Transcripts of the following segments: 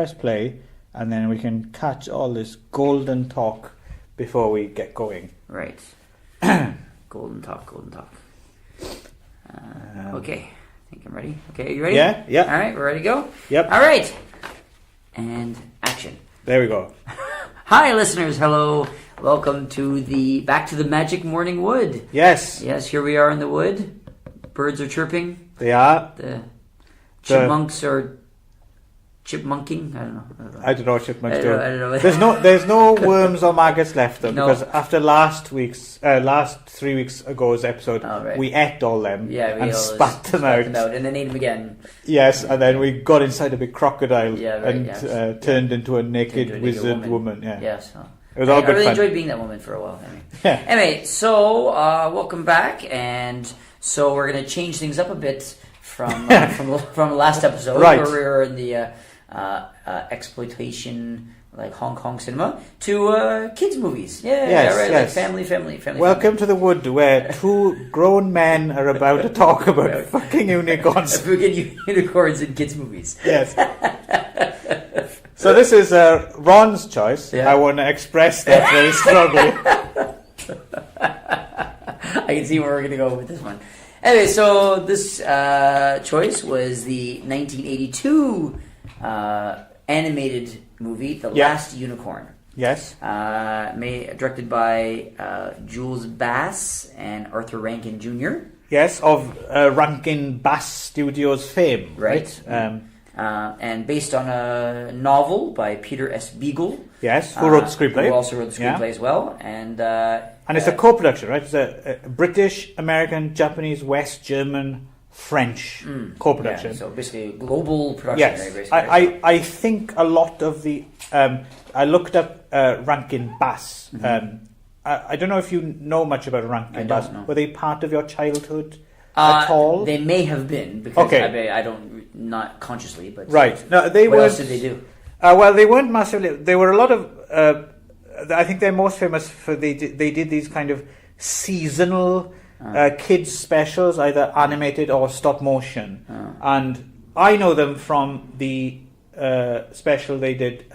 press play, and then we can catch all this golden talk before we get going. Right. Golden talk. Okay. I think I'm ready. Okay, are you ready? Yeah. All right, we're ready to go? Yep. All right. And action. There we go. Hi, listeners. Hello. Welcome to back to the Magic Morning Wood. Yes. Yes, here we are in the wood. Birds are chirping. They are. The chipmunks are chipmunking. I don't know what chipmunks do. I don't know. There's no worms or maggots left though, No. because after last 3 weeks ago's episode, right. we ate all them and spat them out, and then ate them again. Yes, and then we got inside a big crocodile turned into a naked wizard woman. Yeah. Yes. It was all good I really fun. enjoyed being that woman for a while. Yeah. Anyway, so welcome back, and so we're going to change things up a bit from last episode, right, where we were in the exploitation, like Hong Kong cinema, to kids movies. Right, like family. Welcome to the wood, where two grown men are about to talk about fucking unicorns. Fucking unicorns in kids movies. Yes. So this is Ron's choice. Yeah. I want to express that very strongly. I can see where we're going to go with this one. Anyway, so this choice was the 1982 animated movie, The Last Unicorn. Yes. Directed by Jules Bass and Arthur Rankin Jr. Yes, of Rankin Bass Studios fame. Right. And based on a novel by Peter S. Beagle. Yes, who wrote the screenplay. Who also wrote the screenplay as well. And it's a co-production, right? It's a British, American, Japanese, West German, French co-production. Yeah, so basically a global production. Yes, I think a lot of the... I looked up Rankin Bass. I don't know if you know much about Rankin Bass. Don't know. Were they part of your childhood at all? They may have been, because I don't, not consciously, but... Right. No, they what weren't, else did they do? Well, they weren't massively... There were a lot of... I think they're most famous for... They did these kind of seasonal kids specials, either animated or stop motion. And I know them from the special they did,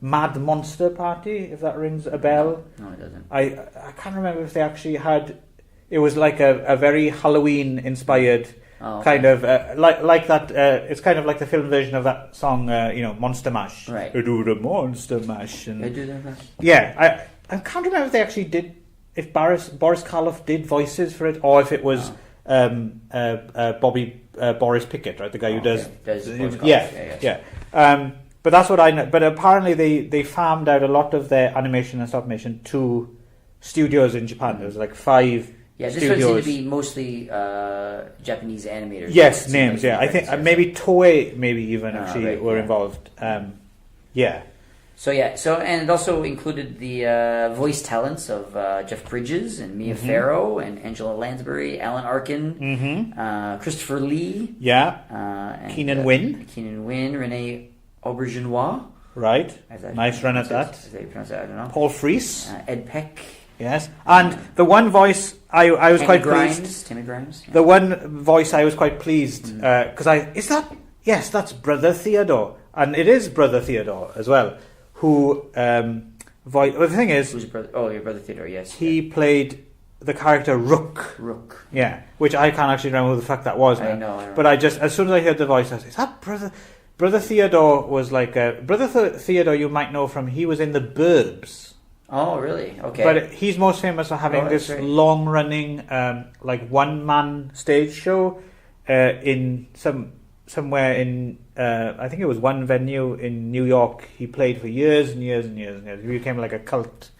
Mad Monster Party, if that rings a bell. No, it doesn't. I can't remember if they actually had... It was like a very Halloween-inspired... kind of like that. It's kind of like the film version of that song, Monster Mash. Right. I do the Monster Mash. And They do that. yeah, I can't remember if they actually did. If Boris Karloff did voices for it, or if it was Boris Pickett, right, the guy who does Boris Karloff. yeah. But that's what I know. But apparently they farmed out a lot of their animation and stop animation to studios in Japan. There was like 5. Yeah, this studios. one seemed to be mostly Japanese animators. Yes, names. Yeah, I think maybe Toei, maybe even actually were involved. Yeah. So and it also included the voice talents of Jeff Bridges and Mia Farrow and Angela Lansbury, Alan Arkin, Christopher Lee. Yeah. And, Keenan Wynn, Renee Aubergenois. Right. Nice run at that. As they pronounce that, I don't know. Paul Frees. Ed Peck. Yes, and the one voice I was quite pleased. Timmy Grimes. Yeah. The one voice I was quite pleased because that's Brother Theodore, and it is Brother Theodore as well. Who well, the thing is, who's your brother? Oh, your Brother Theodore. Yes, he played the character Rook. Yeah, which I can't actually remember who the fuck that was. I know. But I just, as soon as I heard the voice, I said, "Is that Brother Theodore?" Was like Brother Theodore. You might know from he was in The Burbs. Oh, really? Okay. But he's most famous for having this long-running, like one-man stage show in somewhere in, I think it was one venue in New York. He played for years and years and years and years. He became like a cult.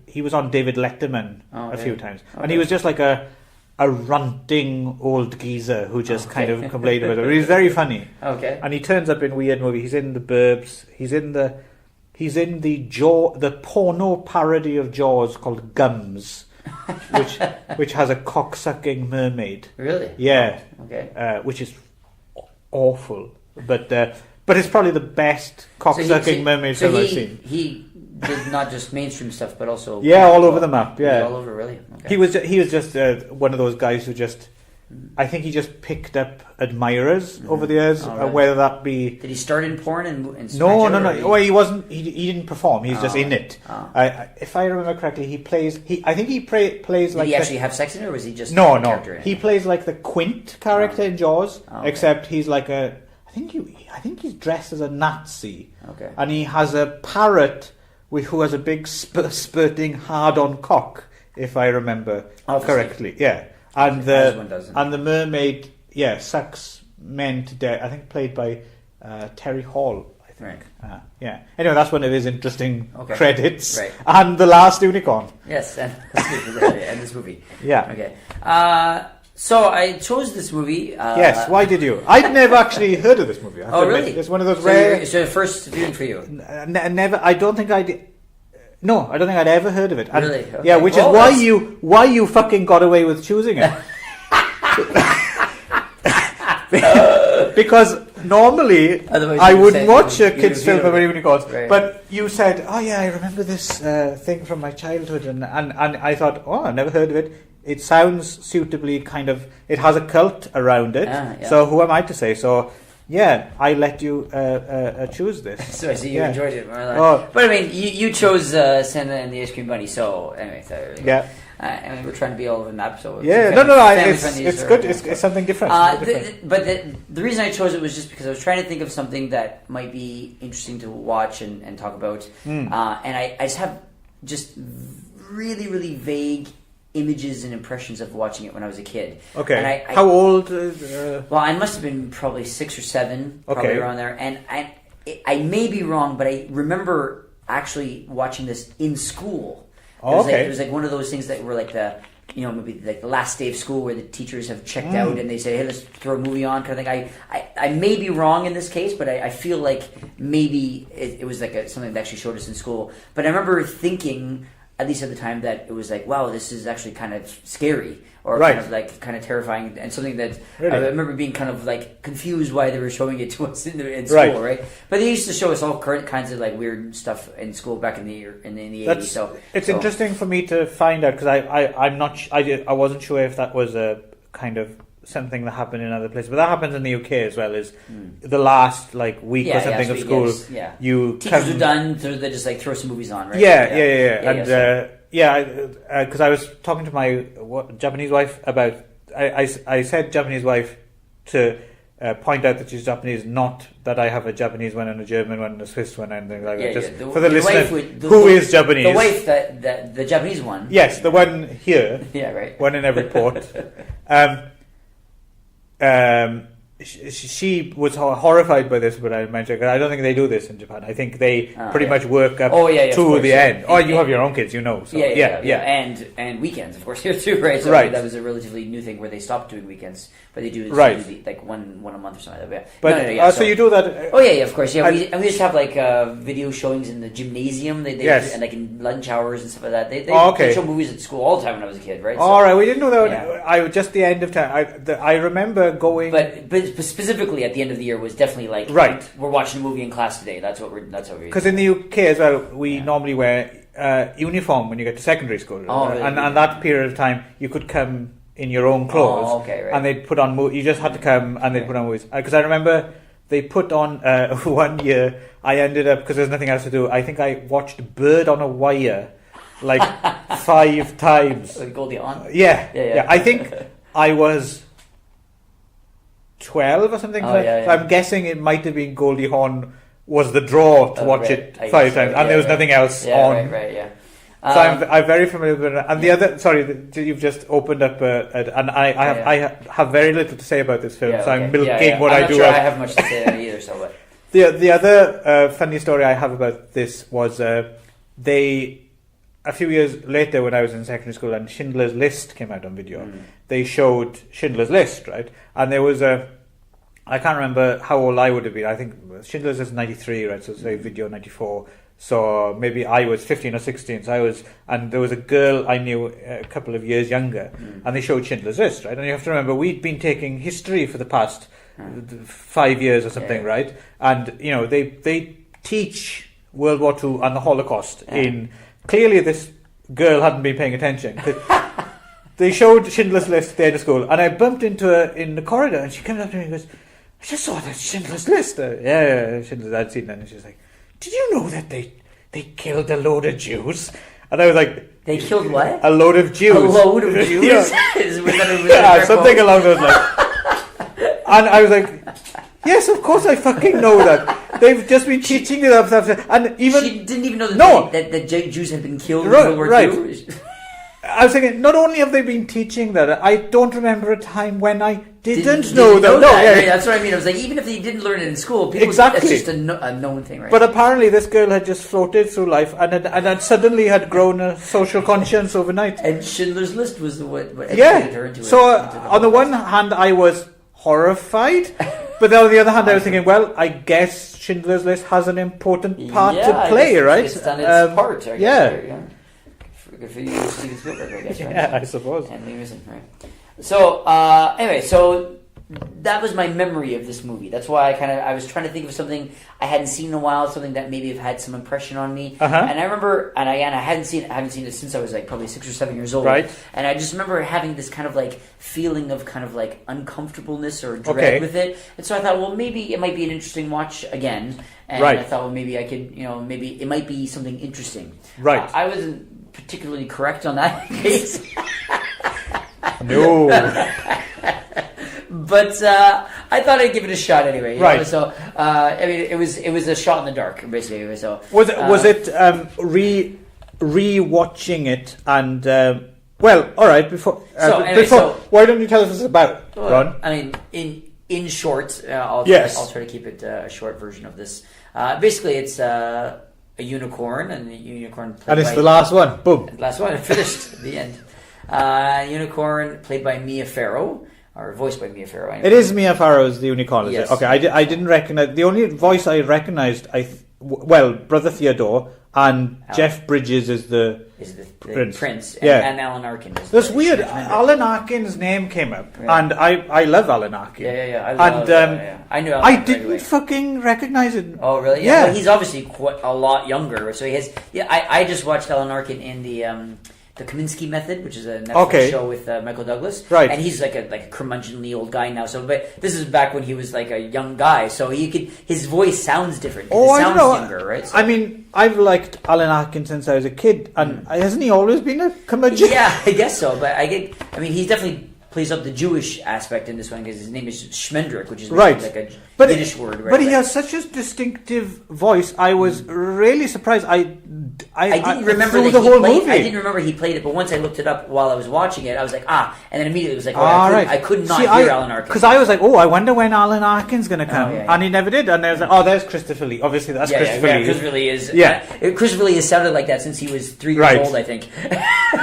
He was on David Letterman a few times, and he was just like a ranting old geezer who just kind of complained about it. He's very funny. Okay. And he turns up in weird movies. He's in The Burbs. He's in the porno parody of Jaws called Gums, which has a cock-sucking mermaid. Really? Yeah. Oh, okay. Which is awful, but it's probably the best cock-sucking mermaid film I've seen. He did not just mainstream stuff, but also all over the map. Yeah, all over, really. Okay. He was just one of those guys who just I think he just picked up admirers over the years, Really? whether that be... Did he start in porn and No. Well, he wasn't. He didn't perform. He's just in it. If I remember correctly, he plays. I think he plays like. Did he actually have sex in it, or was he just No. character? He plays like the Quint character in Jaws, Okay. except he's like a. I think he's dressed as a Nazi. Okay. And he has a parrot who has a big spurting hard-on cock, if I remember correctly. Yeah. And the mermaid, sucks men to death. I think played by Terry Hall. I think. Right. Yeah. Anyway, that's one of his interesting credits. Right. And The Last Unicorn. Yes, and this movie. Yeah. Okay. So I chose this movie. Yes. Why did you? I'd never actually heard of this movie. Really? It's one of those rare. So the first viewing for you. Never. I don't think I'd. No, I don't think I'd ever heard of it. And, really? Okay. Yeah, which is why you fucking got away with choosing it. Because normally I wouldn't watch a kids' film about unicorns, but you said, "Oh yeah, I remember this thing from my childhood," and I thought, "Oh, I never heard of it. It sounds suitably kind of. It has a cult around it. So who am I to say?" So. Yeah, I let you choose this. So I see you enjoyed it. But I mean, you chose Santa and the Ice Cream Bunny. So anyway, I mean, we're trying to be all over the map. So it's good. It's something different. But the reason I chose it was just because I was trying to think of something that might be interesting to watch and talk about. And I just have really, really vague images and impressions of watching it when I was a kid. Okay. And how old? Well, I must have been probably 6 or 7, probably around there. And I may be wrong, but I remember actually watching this in school. It was like one of those things that were like maybe like the last day of school where the teachers have checked out and they say, "Hey, let's throw a movie on," kind of thing. I may be wrong in this case, but I feel like maybe it was like something that actually showed us in school. But I remember thinking, at least at the time, that it was like, wow, this is actually kind of scary or kind of terrifying, and something that I remember being kind of like confused why they were showing it to us in school, right? But they used to show us all kinds of like weird stuff in school back in the 80s. So it's interesting for me to find out because I wasn't sure if that was a kind of something that happened in other places, but that happens in the UK as well. Is the last week or something of school? Teachers are done, so they just like throw some movies on, right? Because I was talking to my Japanese wife about. I said Japanese wife to point out that she's Japanese, not that I have a Japanese one and a German one and a Swiss one and anything like that. Just for the listener, who is Japanese? The wife that the Japanese one. Yes, the one here. Yeah, right. One in every port. She was horrified by this, but I mentioned I don't think they do this in Japan. I think they pretty much work up to the end. You have your own kids, So. And weekends, of course, here too, right? So that was a relatively new thing where they stopped doing weekends, but they do like one a month or something like that. But so you do that? Of course, we used to have like video showings in the gymnasium. And like in lunch hours and stuff like that. They show movies at school all the time when I was a kid, right? All right, we didn't know that. Yeah. I just the end of time. I remember going, but specifically at the end of the year was definitely like we're watching a movie in class today. That's what we're because in the UK as well we normally wear uniform when you get to secondary school, and that period of time you could come in your own clothes, and they'd put on you just had to come and they'd put on movies because I remember they put on 1 year I ended up because there's nothing else to do. I think I watched Bird on a Wire like 5 times. Goldie Hawn. Yeah. I think I was 12 or something. So I'm guessing it might have been Goldie Hawn was the draw to watch it 5 times, and there was nothing else on. So I'm very familiar with it. And the other, you've just opened up, and I have very little to say about this film, so I'm milking what I do. I'm not sure I have much to say about it either. So, but. The other funny story I have about this was a few years later when I was in secondary school and Schindler's List came out on video, they showed Schindler's List, right? And there was I can't remember how old I would have been. I think Schindler's List is 93, right? So say video 94. So maybe I was 15 or 16. And there was a girl I knew a couple of years younger, and they showed Schindler's List, right? And you have to remember, we'd been taking history for the past 5 years or something, right? And, they teach World War II and the Holocaust in... Clearly this girl hadn't been paying attention. they showed Schindler's List there to school, and I bumped into her in the corridor, and she comes up to me and goes, I just saw that Schindler's List. Yeah, Schindler's, I'd seen that, and she was like, did you know that they killed a load of Jews? And I was like, they killed what? A load of Jews. A load of Jews? Yeah, something along those lines. And I was like, yes, of course I fucking know that. They've just been teaching it up, and even she didn't even know that the Jews had been killed in World War II. I was thinking, not only have they been teaching that, I don't remember a time when I didn't know that. No, yeah, that's what I mean. I was like, even if they didn't learn it in school, people, it's just a known thing, right? But apparently, this girl had just floated through life and had suddenly had grown a social conscience overnight. And Schindler's List was what educated her into it. So, on the one hand, I was horrified, but on the other hand, I was thinking, well, I guess Schindler's List has an important part to play, right? It's done its part, I guess. Yeah. Good for you, Steven Spielberg, I guess, right? Yeah, I suppose. And the music, right? So, anyway, that was my memory of this movie. That's why I was trying to think of something I hadn't seen in a while, something that maybe have had some impression on me. And I remember, I hadn't seen it since I was like probably 6 or 7 years old. Right. And I just remember having this kind of like feeling of kind of like uncomfortableness or dread with it. And so I thought, well, maybe it might be an interesting watch again. And I thought, well, maybe I could, maybe it might be something interesting. Right. I wasn't particularly correct on that case. No. But I thought I'd give it a shot anyway. Right. So I mean, it was a shot in the dark, basically. So was it re-watching it and well, all right. Before why don't you tell us what it's about, Ron? I mean, in short, I'll try to keep it a short version of this. Basically, it's a unicorn, and the unicorn. And it's the last one. Boom. Last one. Finished. The end. Unicorn played by Mia Farrow. Or voiced by Mia Farrow. Anyway. It is Mia Farrow's the unicorn, is yes. it? Okay, I didn't recognize... The only voice I recognised, Brother Theodore, and Jeff Bridges is the prince. And Alan Arkin. That's weird. Alan Arkin's name came up, and I love Alan Arkin. Yeah. I knew Alan I didn't fucking recognise it. Oh, really? Yeah. Well, he's obviously quite a lot younger, so he has... Yeah, I just watched Alan Arkin in the Kaminsky Method, which is a Netflix show with Michael Douglas, right? And he's like a curmudgeonly old guy now. So, but this is back when he was like a young guy, so his voice sounds different. Oh, it sounds I don't know. Younger, right? So, I mean, I've liked Alan Arkin since I was a kid, and hasn't he always been a curmudgeon? Yeah, I guess so. But I mean, he definitely plays up the Jewish aspect in this one because his name is Schmendrick, which is like a Yiddish word. Right? But he has such a distinctive voice. I was really surprised. I didn't remember the whole movie. I didn't remember he played it, but once I looked it up while I was watching it, I was like, and then immediately it was like, I could not hear Alan Arkin. Because I was like, I wonder when Alan Arkin's going to come. And he never did. And I was like, there's Christopher Lee. Obviously, that's Christopher Lee. Christopher Lee is. Yeah. Christopher Lee has sounded like that since he was 3 years old, I think.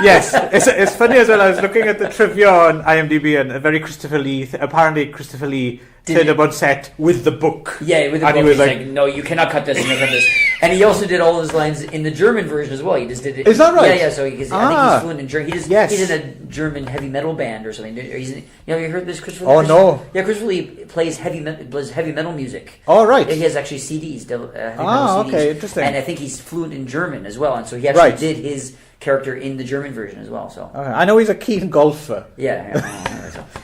Yes. It's funny as well. I was looking at the trivia on IMDb, and a very Christopher Lee, apparently Christopher Lee turned up on set with the book. Yeah, with the book. He was like, no, you cannot cut this, And he also did all his lines in the German version as well. He just did it. Is that right? Yeah, so I think he's fluent in German. He's in a German heavy metal band or something. You heard this, Christopher Lee? Oh, no. Yeah, Christopher Lee plays heavy metal music. Oh, right. He has actually CDs, heavy metal CDs. Okay, interesting. And I think he's fluent in German as well. And so he actually did his character in the German version as well. So I know he's a keen golfer.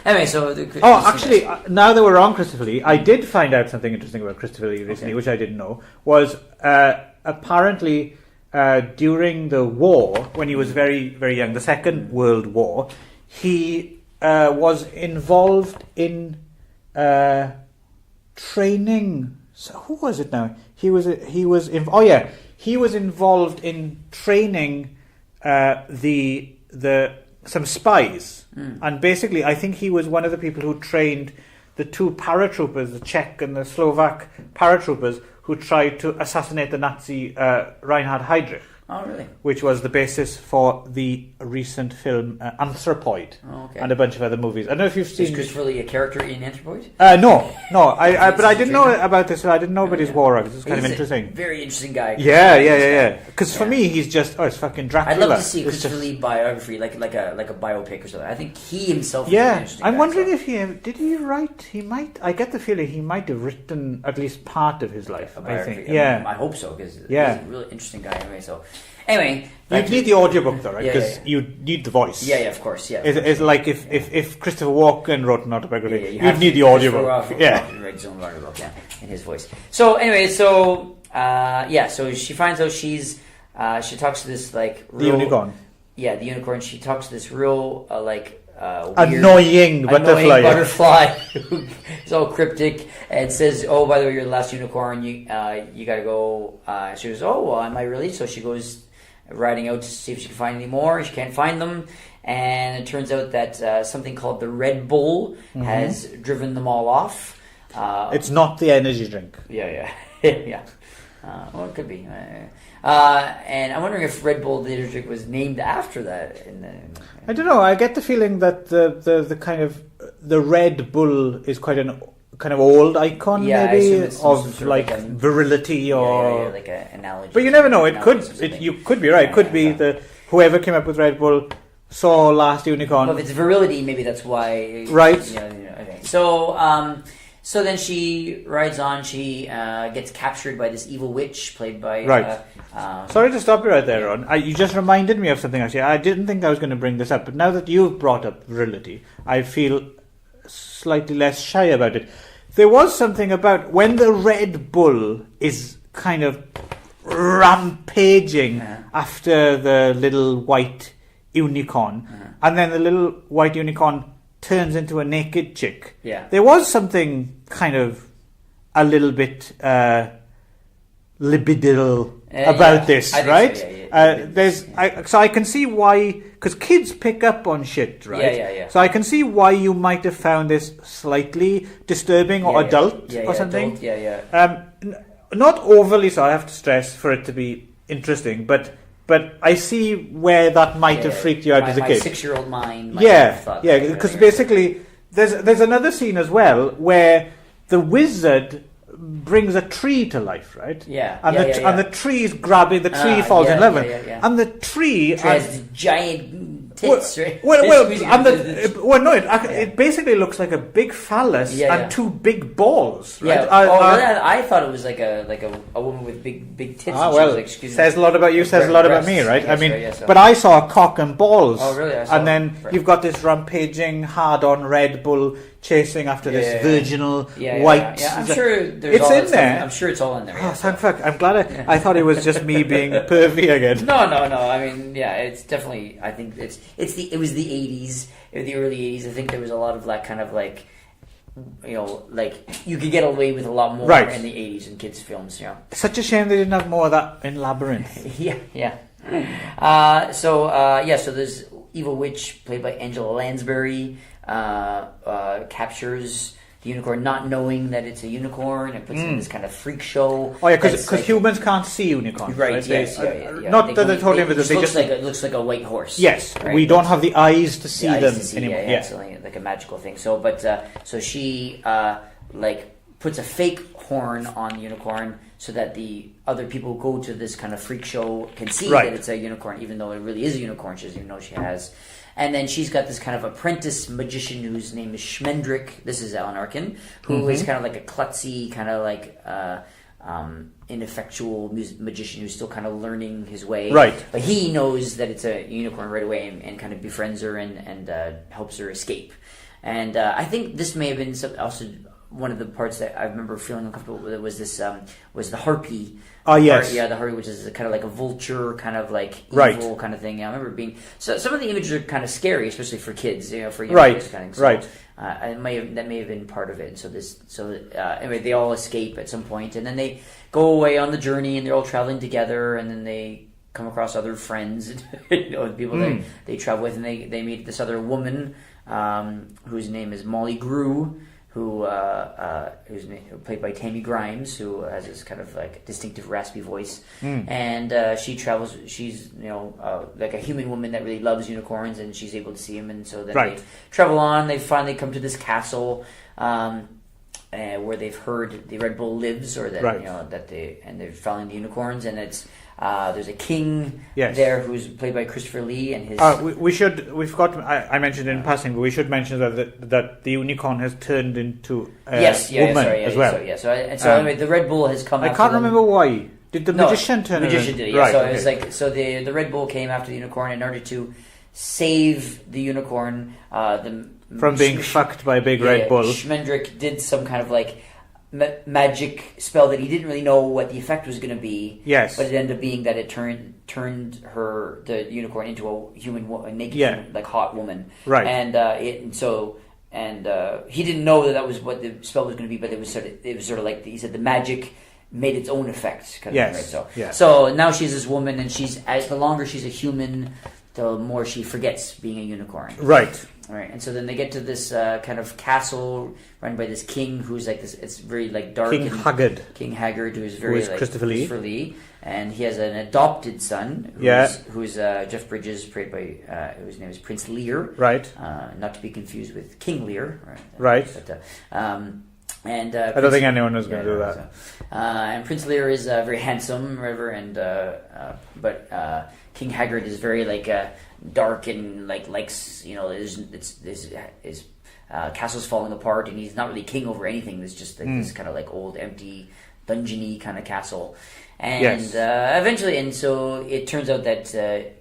Anyway, so actually, now that we're on Christopher Lee, I did find out something interesting about Christopher Lee recently, which I didn't know. Was apparently during the war, when he was very, very young, the Second World War, he was involved in training. So who was it now? He was involved in training some spies, and basically I think he was one of the people who trained the 2 paratroopers, the Czech and the Slovak paratroopers, who tried to assassinate the Nazi Reinhard Heydrich. Oh, really? Which was the basis for the recent film Anthropoid, and a bunch of other movies. I don't know if you've seen... Is Christopher Lee a character in Anthropoid? No. But I didn't know about this. I didn't know about his war. It's kind of interesting. Very interesting guy. Yeah. Because for me, he's just it's fucking Dracula. I'd love to see a Christopher Lee biography, like a biopic or something. I think he himself. Yeah, I'm wondering if did he write? He might. I get the feeling he might have written at least part of his life. I think. I hope so because he's a really interesting guy anyway. So Anyway. You'd need the audiobook though, right? Because you need the voice. Yeah, of course, yeah. It's like if Christopher Walken wrote an autobiography, you'd need the audiobook. Read his own audiobook, in his voice. So anyway, so she finds out she talks to this like the unicorn. Yeah, the unicorn. She talks to this real annoying butterfly who's all cryptic and says, "Oh, by the way, you're the last unicorn. You got to go." She goes, "Oh, well, am I really?" So she goes riding out to see if she can find any more. She can't find them, and it turns out that something called the Red Bull has driven them all off. It's not the energy drink. Yeah. Well, it could be. And I'm wondering if Red Bull the energy drink was named after that. I don't know. I get the feeling that the kind of the Red Bull is quite an kind of old icon, maybe of like virility or like an analogy. But you never know. It could. You could be right. It could be the whoever came up with Red Bull saw Last Unicorn. Well, if it's virility, maybe that's why. Right. Okay. So then she rides on. She gets captured by this evil witch played by. Right. Sorry to stop you right there, Ron. You just reminded me of something actually. I didn't think I was going to bring this up, but now that you've brought up virility, I feel slightly less shy about it. There was something about when the Red Bull is kind of rampaging after the little white unicorn, and then the little white unicorn turns into a naked chick. Yeah. There was something kind of a little bit libidinal about this, right? So, so I can see why, because kids pick up on shit, right? Yeah. So I can see why you might have found this slightly disturbing or adult or something. Adult, not overly so, I have to stress, for it to be interesting, but I see where that might have freaked you out as a kid. My 6-year-old mind might have thought because basically there's another scene as well where the wizard brings a tree to life, right? And the tree's grabbing, the tree falls in love, and the tree has giant tits, right? It basically looks like a big phallus and two big balls, right? I thought it was like a woman with big tits. Says a lot about you, says a lot about me, right? But I saw a cock and balls. Oh, really? And then you've got this rampaging, hard-on Red Bull chasing after this virginal white. Yeah, I'm sure it's in there. I'm sure it's all in there. Oh, thank fuck! I'm glad. I thought it was just me being pervy again. No. I mean, it's definitely. I think it was the 80s, the early 80s. I think there was a lot of like kind of like, like you could get away with a lot more in the 80s in kids' films. Such a shame they didn't have more of that in Labyrinth. Yeah. So there's evil witch played by Angela Lansbury. Captures the unicorn, not knowing that it's a unicorn, and puts it in this kind of freak show. Oh yeah, because humans can't see unicorns, right? Yes, Not that they're totally invisible. It looks like a white horse. Yes, right? We don't have the eyes to see them anymore. It's like a magical thing. So, so she puts a fake horn on the unicorn so that the other people who go to this kind of freak show can see that it's a unicorn, even though it really is a unicorn. She doesn't even know she has. And then she's got this kind of apprentice magician whose name is Schmendrick. This is Alan Arkin, who is kind of like a klutzy, kind of like ineffectual magician who's still kind of learning his way. Right. But he knows that it's a unicorn right away and kind of befriends her and helps her escape. And I think this may have been also one of the parts that I remember feeling uncomfortable with. Was this was the harpy. Oh yes, the harpy, which is kind of like a vulture, kind of like evil kind of thing. I remember being some of the images are kind of scary, especially for kids, for young kids kind of thing. So, that may have been part of it. So anyway, they all escape at some point, and then they go away on the journey, and they're all traveling together, and then they come across other friends, people that they travel with, and they meet this other woman whose name is Molly Grew. Who's played by Tammy Grimes, who has this kind of like distinctive raspy voice, and she travels. She's like a human woman that really loves unicorns, and she's able to see them, and so then they travel on. They finally come to this castle where they've heard the Red Bull lives, or that they're following the unicorns, and it's. There's a king there who's played by Christopher Lee, and his. We forgot. I mentioned in passing, but we should mention that the unicorn has turned into a woman as well. Anyway, the Red Bull has come. I can't remember why. Did the magician turn? The magician did. Yeah. Right, so it was like the Red Bull came after the unicorn in order to save the unicorn. From being fucked by a big Red Bull. Schmendrick did some kind of like magic spell that he didn't really know what the effect was going to be. Yes. But it ended up being that it turned the unicorn into a naked, human, like hot woman. Right. And he didn't know that was what the spell was going to be, but it was sort of like he said the magic made its own effect. Kind of thing, right? So now she's this woman, and the longer she's a human, the more she forgets being a unicorn. Right. Right, and so then they get to this kind of castle run by this king who's like this. It's very like dark. King Haggard, who's very like Christopher Lee, and he has an adopted son. Who's Jeff Bridges, played by whose name is Prince Lear. Right. Not to be confused with King Lear. Right. But, I don't think anyone was going to do that. And Prince Lear is very handsome, whatever, and but King Haggard is very like dark and likes his castle's falling apart, and he's not really king over anything. There's just like this kind of like old empty dungeony kind of castle, and eventually, and so it turns out that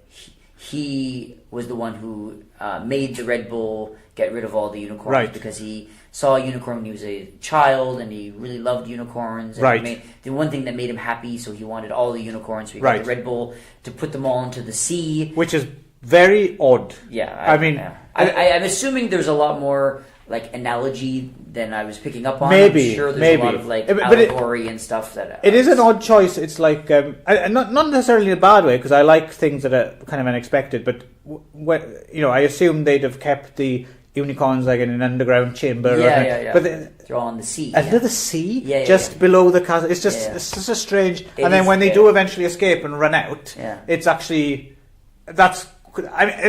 he was the one who made the Red Bull get rid of all the unicorns because he saw a unicorn when he was a child, and he really loved unicorns. And the one thing that made him happy, so he wanted all the unicorns. So he got the Red Bull to put them all into the sea, which is very odd. Yeah, I'm assuming there's a lot more like analogy than I was picking up on. Maybe, I'm sure there's a lot of like allegory and stuff that. It is an odd choice. It's like not necessarily in a bad way, because I like things that are kind of unexpected. But I assume they'd have kept the unicorns like in an underground chamber. But they're all in the sea. Under the sea, just below the castle. It's just it's just a strange. And then when they do eventually escape and run out, it's actually it's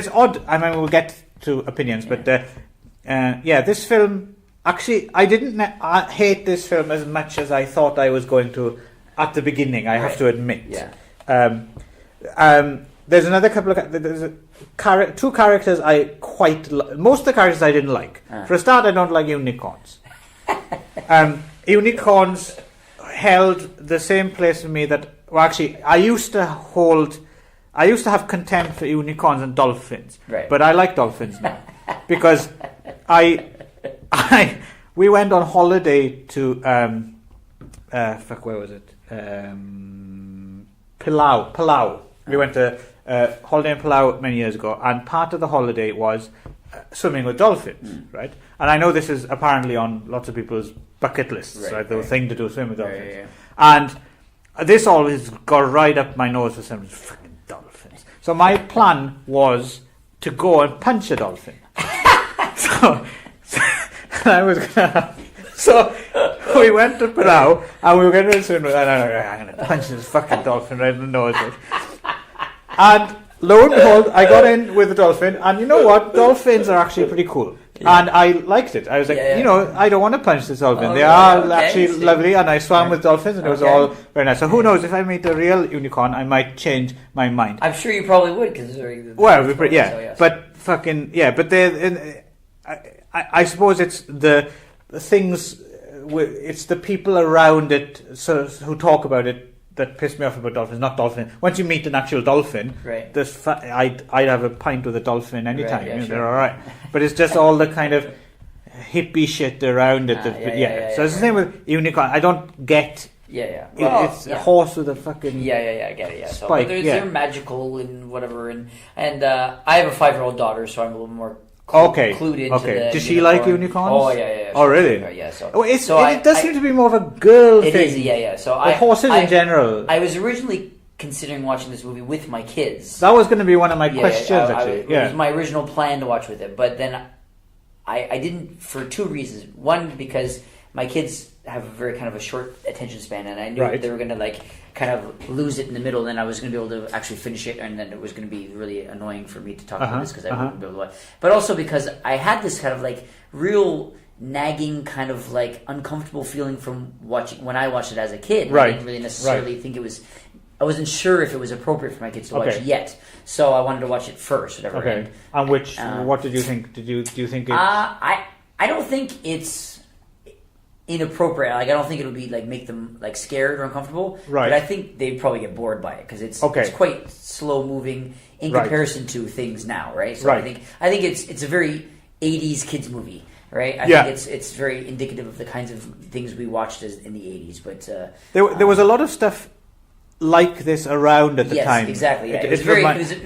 odd. I mean, we'll get to opinions, but this film actually I didn't hate this film as much as I thought I was going to at the beginning. I have to admit. There's another couple of two characters I quite most of the characters I didn't like. For a start, I don't like unicorns. Unicorns held the same place for me that I used to have contempt for unicorns and dolphins, but I like dolphins now because we went on holiday to where was it? Palau. We went to holiday in Palau many years ago, and part of the holiday was swimming with dolphins, right? And I know this is apparently on lots of people's bucket lists, right? The thing to do, swim with dolphins, and this always got right up my nose for some fucking dolphins. So my plan was to go and punch a dolphin. so I was gonna. So we went to Palau and we were going to swim. I'm going to punch this fucking dolphin right in the nose. And lo and behold, I got in with the dolphin, and you know what? Dolphins are actually pretty cool. And I liked it. I was like, I don't want to punch this dolphin. They are actually lovely, and I swam with dolphins, and it was all very nice. So who knows, if I meet a real unicorn, I might change my mind. I'm sure you probably would, because but I suppose it's the things, it's the people around it who talk about it that pissed me off about dolphins, not dolphin. Once you meet an actual dolphin, I'd have a pint with a dolphin anytime. They're all right. But it's just all the kind of hippie shit around it. So it's the same with unicorn. I don't get. It's a horse with a fucking I get it. So spike. They're magical and whatever, and I have a 5-year-old daughter, so I'm a little more clued into the Does she like unicorns? Oh yeah. Oh really? It does seem to be more of a girl thing. It is, So horses in general. I was originally considering watching this movie with my kids. That was going to be one of my questions, actually. It was my original plan to watch with it, but then I didn't for two reasons. One, because my kids have a very kind of a short attention span, and I knew they were going to kind of lose it in the middle, and I was going to be able to actually finish it, and then it was going to be really annoying for me to talk about this because I wouldn't be able to watch. But also because I had this kind of real nagging kind of uncomfortable feeling from watching when I watched it as a kid. I didn't really necessarily think it was. I wasn't sure if it was appropriate for my kids to watch yet, so I wanted to watch it first. Whatever. Okay. And what did you think? Do you think it's... I don't think it's inappropriate. Like I don't think it'll be like make them like scared or uncomfortable. Right. But I think they'd probably get bored by it because it's quite slow moving in comparison to things now, right? So I think it's a very 80s kids movie, right? I think it's very indicative of the kinds of things we watched in the 80s. But there was a lot of stuff like this around at the time. Yes, exactly. Yeah. It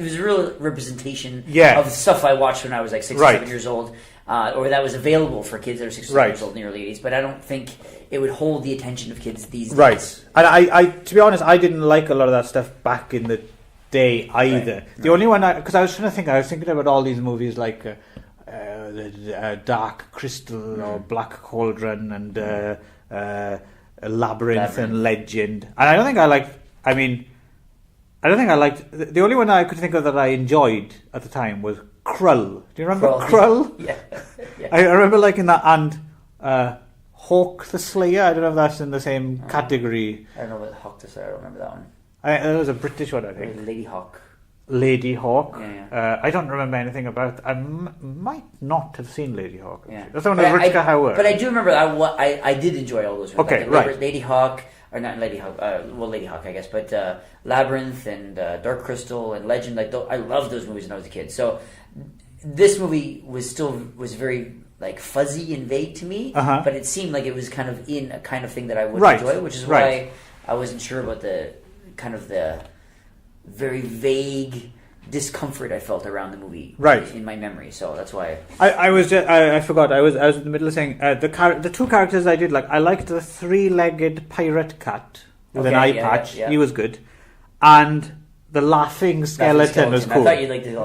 was a real representation of stuff I watched when I was like 6 or 7 years old, or that was available for kids that are 6 or 7 years old in the early 80s. But I don't think it would hold the attention of kids these days. Right. And I to be honest, I didn't like a lot of that stuff back in the day either. Right. The only one, because I was thinking about all these movies like Dark Crystal or Black Cauldron and Labyrinth and Legend. And I don't think I liked. The only one I could think of that I enjoyed at the time was Krull. Do you remember Krull? Yeah. I remember liking that, and Hawk the Slayer. I don't know if that's in the same category. I don't know about Hawk the Slayer. I don't remember that one. It was a British one, I think. Lady Hawk. Lady Hawk. Yeah. I don't remember anything about. I might not have seen Lady Hawk. Yeah. That's the one with Rutger Hauer. But I do remember. I did enjoy all those. Okay, right. Lady Hawk. Or not Lady Hawk, Lady Hawk, I guess, but Labyrinth and Dark Crystal and Legend, I loved those movies when I was a kid. So this movie was very like fuzzy and vague to me, but it seemed like it was kind of in a kind of thing that I would enjoy, which is why I wasn't sure about the kind of the very vague discomfort I felt around the movie in my memory. So that's why I forgot. I was in the middle of saying the two characters I did like. I liked the 3-legged pirate cat with an eye patch. Yeah. He was good, and the laughing skeleton was cool. I thought you liked the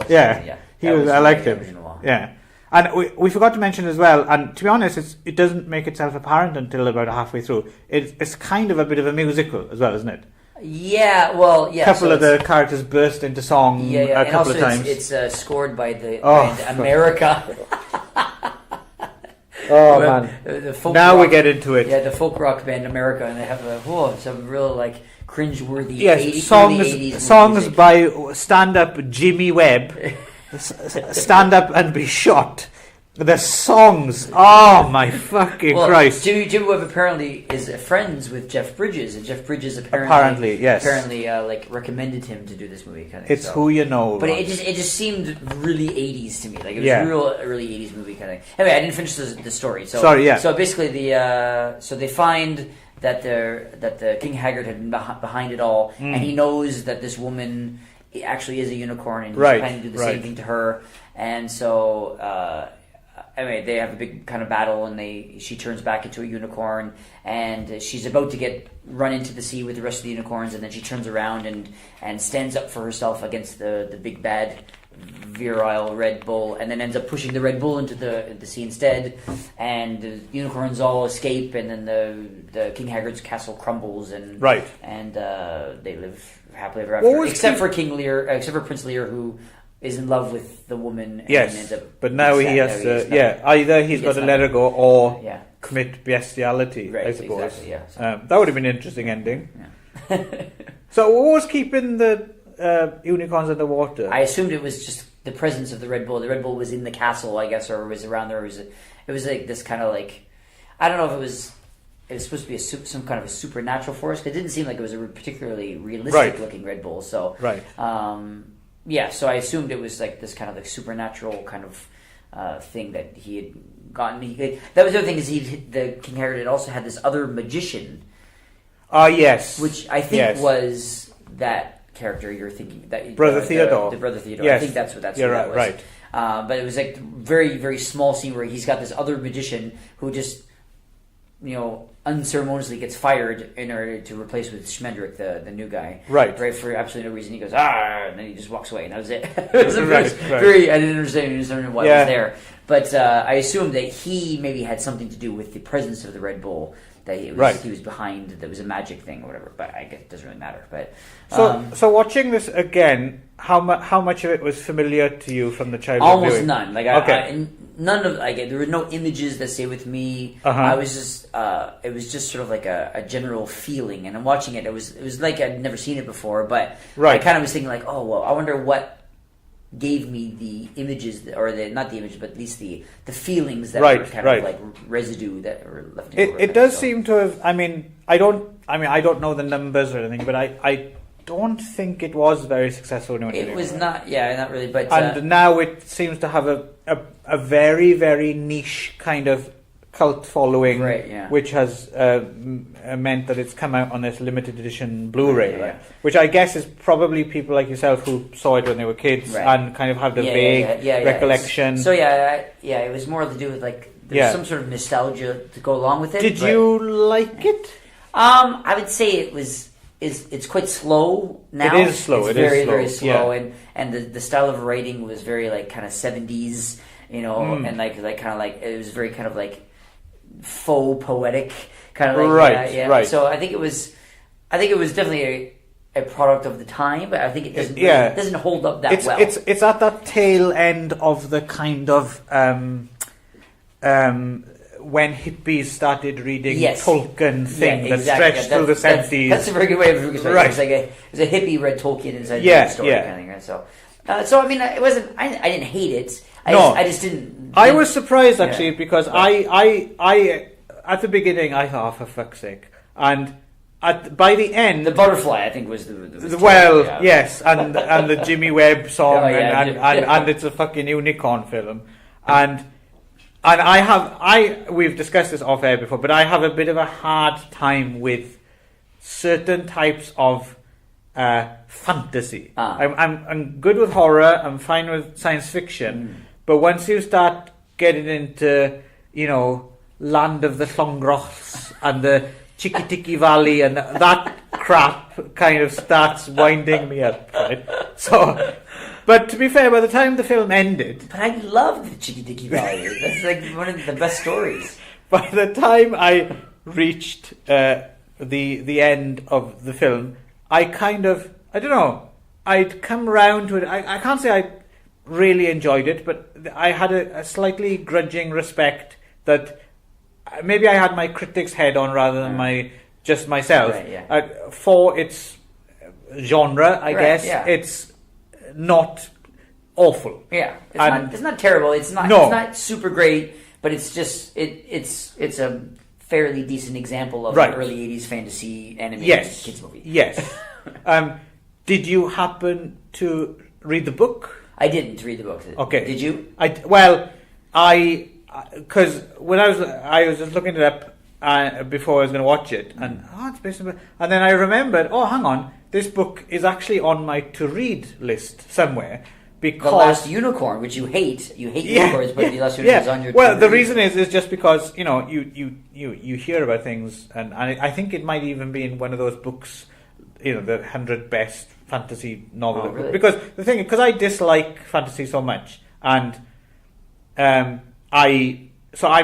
I liked him. Yeah. And we forgot to mention as well, and to be honest, it doesn't make itself apparent until about halfway through. It's kind of a bit of a musical as well, isn't it? Yeah, well, yeah. A couple of the characters burst into song a couple of times. It's scored by the band America. Man! Now we get into it. Yeah, the folk rock band America, and they have some real like cringe-worthy songs music. By stand-up Jimmy Webb. Stand up and be shot. The songs, oh my fucking Christ! Jimmy Webb apparently is friends with Jeff Bridges, and Jeff Bridges apparently like recommended him to do this movie. Kind of. It's who you know. But it just seemed really 80s to me. Like it was a real early 80s movie kind of thing. Anyway, I didn't finish the story. So, sorry, yeah. So basically, so they find that the King Haggard had been behind it all, and he knows that this woman actually is a unicorn, and he's planning to do the same thing to her, and so. Anyway, they have a big kind of battle, and she turns back into a unicorn, and she's about to get run into the sea with the rest of the unicorns, and then she turns around and stands up for herself against the big bad virile Red Bull, and then ends up pushing the Red Bull into the sea instead, and the unicorns all escape, and then the King Haggard's castle crumbles, and they live happily ever after, except for Prince Lear, who is in love with the woman. Yes, ends up but now he has to. Either he's got to let her go or commit bestiality. I suppose. Exactly, that would have been an interesting ending. Yeah. So, what was keeping the unicorns in the water? I assumed it was just the presence of the Red Bull. The Red Bull was in the castle, I guess, or was around there. It was like this kind of like, I don't know if it was supposed to be some kind of a supernatural force. It didn't seem like it was a particularly realistic looking Red Bull. So so I assumed it was like this kind of like supernatural kind of thing that he had gotten. That was the other thing, is the King Haggard had also had this other magician. Yes. Which I think was that character you're thinking. Brother Theodore. The Brother Theodore. Yes. I think that's what that was. Right. But it was like very, very small scene where he's got this other magician who just, unceremoniously gets fired in order to replace with Schmendrick, the new guy. Right, for absolutely no reason. He goes, and then he just walks away, and that was it. It was very, I didn't understand why it was there. But I assumed that he maybe had something to do with the presence of the Red Bull, that he was behind, that was a magic thing or whatever. But I guess it doesn't really matter. But so watching this again, how much of it was familiar to you from the childhood? Almost viewing? None. Like none of there were no images that stay with me. I was just it was just sort of like a general feeling, and I'm watching it. It was like I'd never seen it before, but I kind of was thinking like, oh well, I wonder what gave me the images, not the images, but at least the feelings that were kind of like residue that were left. It does seem to have. I don't know the numbers or anything, but I don't think it was very successful. It was not. Yeah, not really. But and now it seems to have a very, very niche kind of cult following, which has meant that it's come out on this limited edition Blu-ray, which I guess is probably people like yourself who saw it when they were kids and kind of have the vague recollection. So it was more to do with like there's some sort of nostalgia to go along with it. Did you like it? I would say it's quite slow now. It is slow. It's very, very slow, and the style of writing was very like kind of 70s, and like kind of like it was very kind of like faux poetic kind of like right. So I think it was definitely a product of the time, but I think it doesn't hold up that well. It's at that tail end of the kind of when hippies started reading Tolkien thing that stretched through the 70s. That's a very good way of explaining it. Right. It's like it was a hippie read Tolkien inside the story kind of thing. Right? So I mean, it wasn't. I didn't hate it. I just didn't. I was surprised actually because I at the beginning I thought, oh, for fuck's sake, and by the end, the butterfly I think was yes, and the Jimmy Webb song and it's a fucking unicorn film, and we've discussed this off air before, but I have a bit of a hard time with certain types of fantasy. I'm good with horror. I'm fine with science fiction, but once you start getting into Land of the Llongroths and the Chicky-Tiki Valley and that crap kind of starts winding me up, right? So, but to be fair, by the time the film ended, but I love the Chicky-Tiki Valley. That's like one of the best stories. By the time I reached the end of the film, I kind of, I don't know, I'd come round to it. I can't say I really enjoyed it, but I had a slightly grudging respect that maybe I had my critic's head on rather than myself. For its genre, I guess, it's not awful. Yeah, it's not terrible. It's not super great, but it's just it's a fairly decent example of an early 80s fantasy animated kids movie. Yes. Did you happen to read the book? I didn't read the book. Okay. Did you? Because when I was just looking it up before I was going to watch it, and it's basically, and then I remembered, hang on, this book is actually on my to read list somewhere. Because The Last Unicorn, which you hate unicorns, but The Last Unicorn is on your. Well, the reason is just because you hear about things, and I think it might even be in one of those books, the 100 best fantasy novels. Oh, really? Because I dislike fantasy so much, and I'm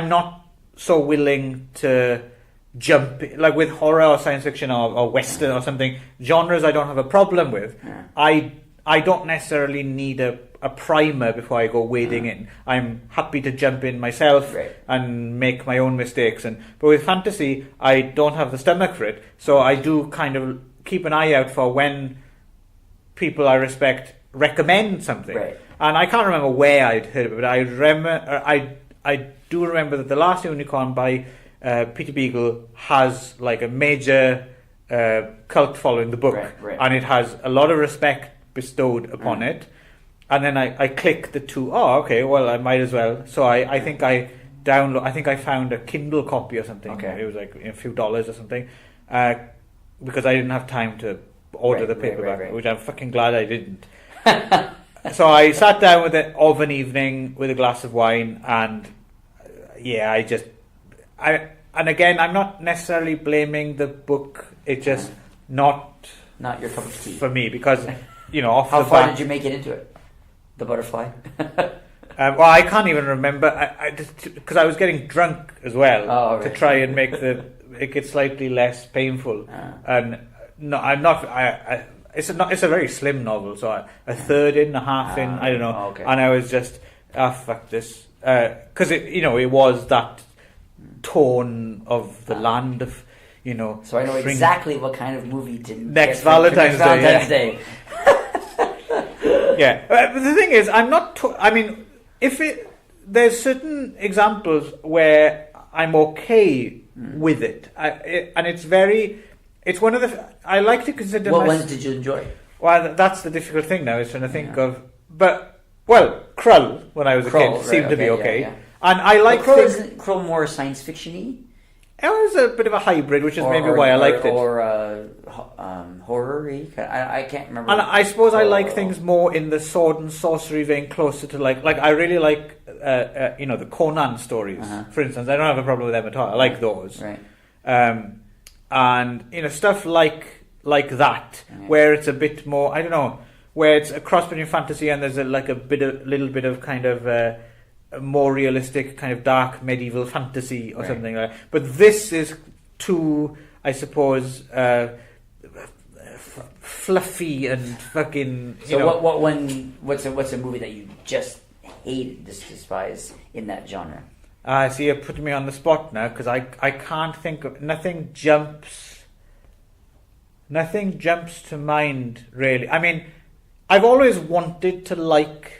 not so willing to jump like with horror or science fiction or western or something genres I don't have a problem with. I don't necessarily need a primer before I go wading in. I'm happy to jump in myself and make my own mistakes. But with fantasy, I don't have the stomach for it. So I do kind of keep an eye out for when people I respect recommend something. Right. And I can't remember where I'd heard of it, but I do remember that The Last Unicorn by Peter Beagle has like a major cult following the book, and it has a lot of respect bestowed upon it. And then I clicked the two. Oh, okay. Well, I might as well. So I think I found a Kindle copy or something. Okay. It was like a few dollars or something, because I didn't have time to order the paperback, which I'm fucking glad I didn't. So I sat down with it of an evening with a glass of wine, and and again, I'm not necessarily blaming the book. It's just not your cup of tea for me, because off how the far bat, did you make it into it? The butterfly. Well, I can't even remember. Because I was getting drunk as well to try and make it slightly less painful. And no, I'm not. It's a very slim novel, so a third in, a half in, I don't know. Okay. And I was just, fuck this, because it was that tone of the land of, So I know exactly what kind of movie to next Valentine's Day. Yeah, but the thing is, I'm not. I mean, there's certain examples where I'm okay with it, and it's one of the. I like to consider. What ones did you enjoy? Well, that's the difficult thing now. Is trying to think of, but Krull when I was a kid seemed to be okay, and I like. Krull isn't Krull more science fiction-y? It was a bit of a hybrid, which is maybe why I liked it. Or horror-y. I can't remember. And I suppose I like things more in the sword and sorcery vein, closer to like I really like the Conan stories, for instance. I don't have a problem with them at all. I like those. Right. And stuff like that, where it's a bit more, I don't know, where it's a cross between fantasy and there's a little bit of kind of a more realistic kind of dark medieval fantasy or something like that. But this is too, I suppose, fluffy and fucking. What's a movie that you just hated, despise in that genre? I see you're putting me on the spot now because I can't think of nothing jumps to mind really. I mean, I've always wanted to like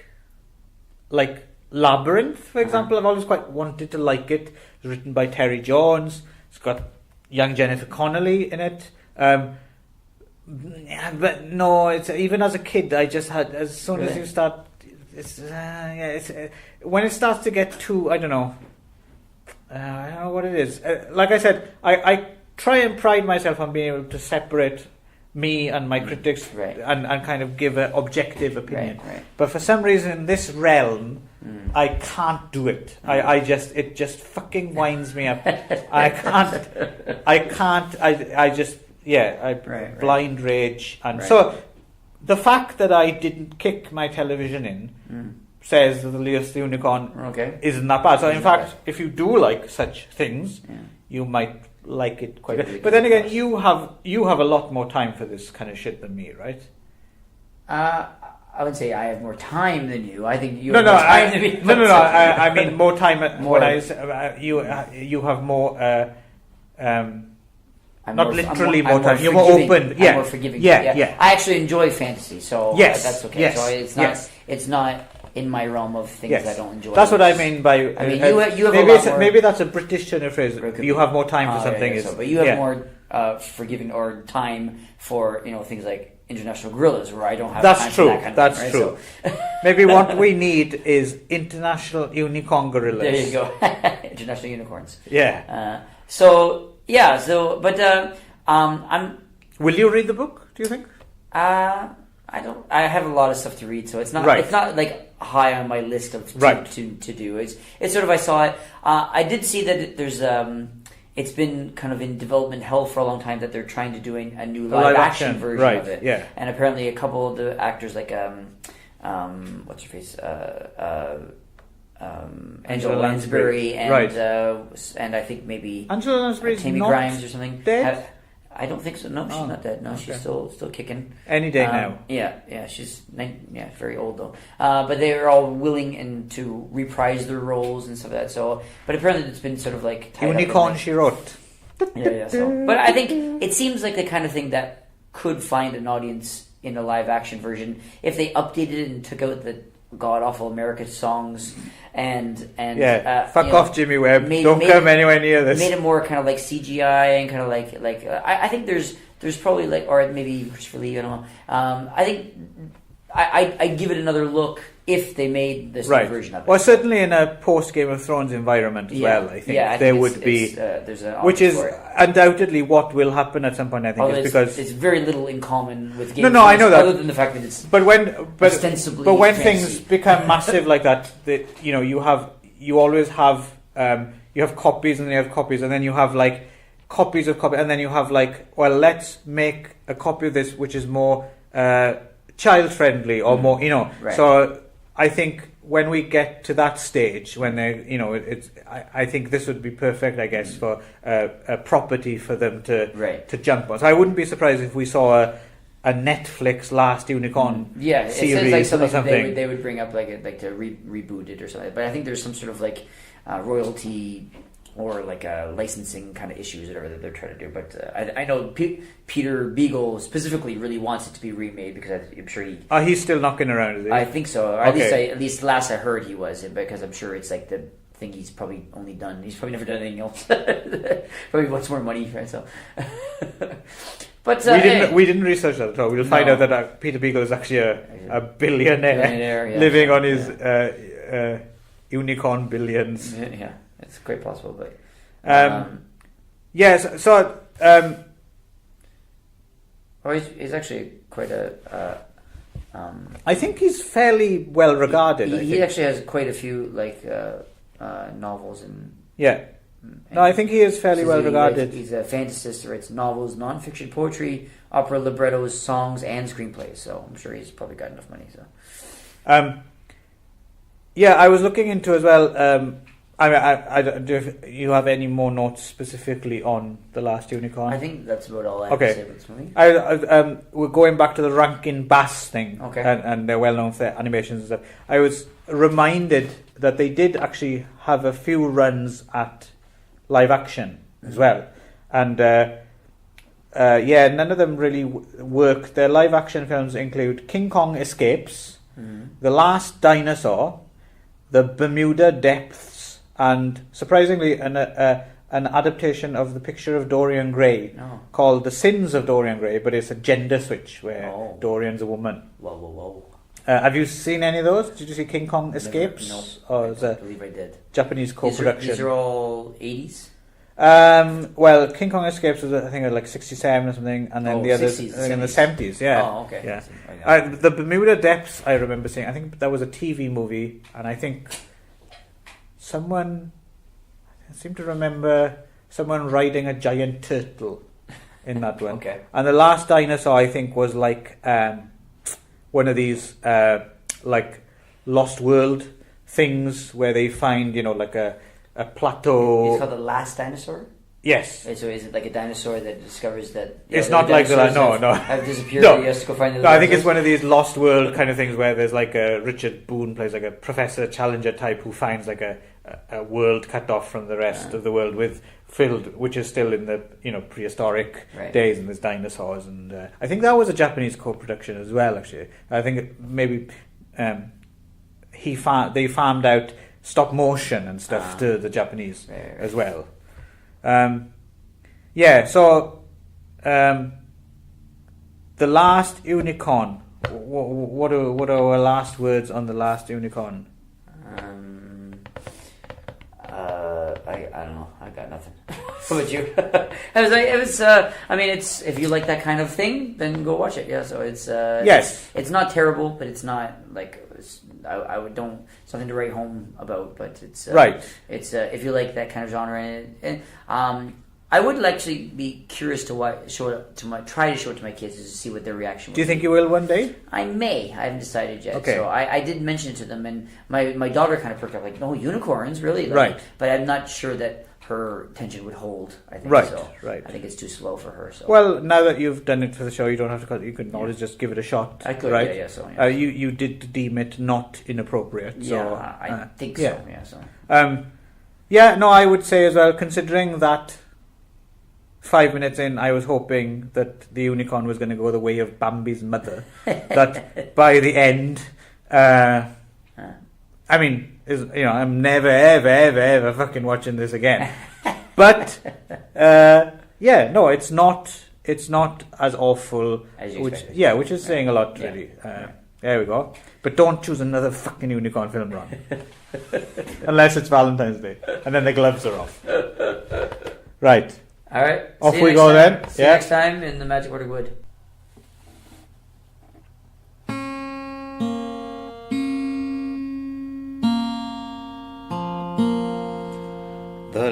Labyrinth, for example. I've always quite wanted to like it. It's written by Terry Jones. It's got young Jennifer Connelly in it. But no, it's even as a kid, I just had as soon as you start, when it starts to get too, I don't know what it is. Like I said, I try and pride myself on being able to separate me and my critics and kind of give an objective opinion. Right. But for some reason in this realm, I can't do it. It just fucking winds me up. I blind rage. And so the fact that I didn't kick my television in says that the Leos the Unicorn isn't that bad. So in fact, if you do like such things, you might like it quite a bit. But then again, you have a lot more time for this kind of shit than me, right? I would say I have more time than you. I think you have more time than me. I mean more time. You have more. Not literally more time. You're more open. I'm more forgiving. Yeah. I actually enjoy fantasy, so that's okay. Yes. So it's not in my realm of things I don't enjoy. That's what I mean by. I mean, you have maybe a lot more, maybe that's a British turn of phrase. You have more time for something. But you have more forgiving or time for things like international gorillas, where I don't have time for that kind of thing. That's true. So, maybe what we need is international unicorn gorillas. There you go. International unicorns. Yeah. I'm. Will you read the book? Do you think? I don't. I have a lot of stuff to read, so it's not. Right. It's not like high on my list of to do. It's sort of I saw it. I did see that there's it's been kind of in development hell for a long time that they're trying to do a new live action version of it. Yeah. And apparently a couple of the actors like what's her face Angela Lansbury and I think maybe Angela Lansbury's Tammy not Grimes or something. Dead? I don't think so. No, she's not dead. No, she's still kicking. Any day now. Yeah. She's very old though. But they are all willing to reprise their roles and stuff like that. So, but apparently it's been sort of like Unicorn she wrote. Yeah. So, but I think it seems like the kind of thing that could find an audience in a live action version if they updated it and took out the god awful America songs and fuck off Jimmy Webb, don't come anywhere near this. Made it more kind of like CGI and kind of like I think there's probably like, or maybe Christopher Lee, I don't know. I think I'd give it another look if they made this new version of it. Well, certainly in a post Game of Thrones environment as well, I think there would be, there's which is undoubtedly what will happen at some point. I think because it's very little in common with Game of Thrones. I know that, other than the fact that it's ostensibly but when things become massive like that, you always have you have copies and then you have copies and then you have like copies of copies and then you have like, well, let's make a copy of this which is more child friendly or more, so I think when we get to that stage, when they, I think this would be perfect, I guess, for a property for them to jump on. So I wouldn't be surprised if we saw a Netflix Last Unicorn series like something or something. They would bring up like to reboot it or something. But I think there's some sort of like royalty or like licensing kind of issues or whatever that they're trying to do. But I know Peter Beagle specifically really wants it to be remade because I'm sure he. He's still knocking around, is he? I think so. Or at least last I heard he was, because I'm sure it's like the thing he's probably only done. He's probably never done anything else. Probably wants more money for himself. But we didn't research that at all. We'll find out that Peter Beagle is actually a billionaire living on his unicorn billions. Yeah, it's quite possible. But yes, so he's actually quite a. I think he's fairly well regarded. He actually has quite a few novels and. Yeah. No, I think he is fairly well regarded. He's a fantasist who writes novels, non-fiction poetry, opera librettos, songs, and screenplays. So I'm sure he's probably got enough money. So, yeah, I was looking into as well. I don't do you have any more notes specifically on The Last Unicorn? I think that's about all I have to say about this movie. We're going back to the Rankin Bass thing, and they're well known for their animations and stuff. I was reminded that they did actually have a few runs at live action as well, and none of them really work. Their live action films include King Kong Escapes, The Last Dinosaur, The Bermuda Depths, and surprisingly an adaptation of The Picture of Dorian Gray called The Sins of Dorian Gray, but it's a gender switch where Dorian's a woman. Whoa. Have you seen any of those? Did you see King Kong Escapes? No, or I believe I did. Japanese co-production. These are all 80s? Well, King Kong Escapes was, I think, like 67 or something, and then the others in the 70s, yeah. Oh, okay. Yeah. The Bermuda Depths, I remember seeing. I think that was a TV movie, and I think I seem to remember someone riding a giant turtle in that one. Okay. And The Last Dinosaur, I think, was like one of these like Lost World things where they find, like a plateau. It's called The Last Dinosaur? Yes. So is it like a dinosaur that discovers that it's not like the have disappeared? No, he has to go find the I think it's one of these Lost World kind of things where there's like a Richard Boone plays like a Professor Challenger type who finds like a world cut off from the rest of the world which is still in the prehistoric days, and there's dinosaurs, and I think that was a Japanese co-production as well. Actually, I think maybe they farmed out stop motion and stuff to the Japanese as well. So The Last Unicorn. What are our last words on The Last Unicorn? I don't know. I got nothing. What about you? It's if you like that kind of thing, then go watch it. Yeah. So it's yes. It's not terrible, but it's not like I would don't something to write home about. But it's right. It's if you like that kind of genre, and I would actually be curious to try to show it to my kids to see what their reaction. Do you think you will one day? I may. I haven't decided yet. Okay. So I did mention it to them, and my daughter kind of perked up, like, no, unicorns, really? Right. But I'm not sure that her attention would hold. I think right. So. Right. I think it's too slow for her. So. Well, now that you've done it for the show, you don't have to. You can always just give it a shot. I could. Right? Yeah. So you did deem it not inappropriate. So, yeah, I think so. Yeah. So. No, I would say as well, considering that 5 minutes in, I was hoping that the unicorn was going to go the way of Bambi's mother. That by the end, I'm never, ever, ever, ever fucking watching this again. But it's not as awful. As you which is saying a lot, really. There we go. But don't choose another fucking unicorn film, Ron. Unless it's Valentine's Day, and then the gloves are off. Right. All right. Off we go then. See you next time in the Magic Word of Wood. The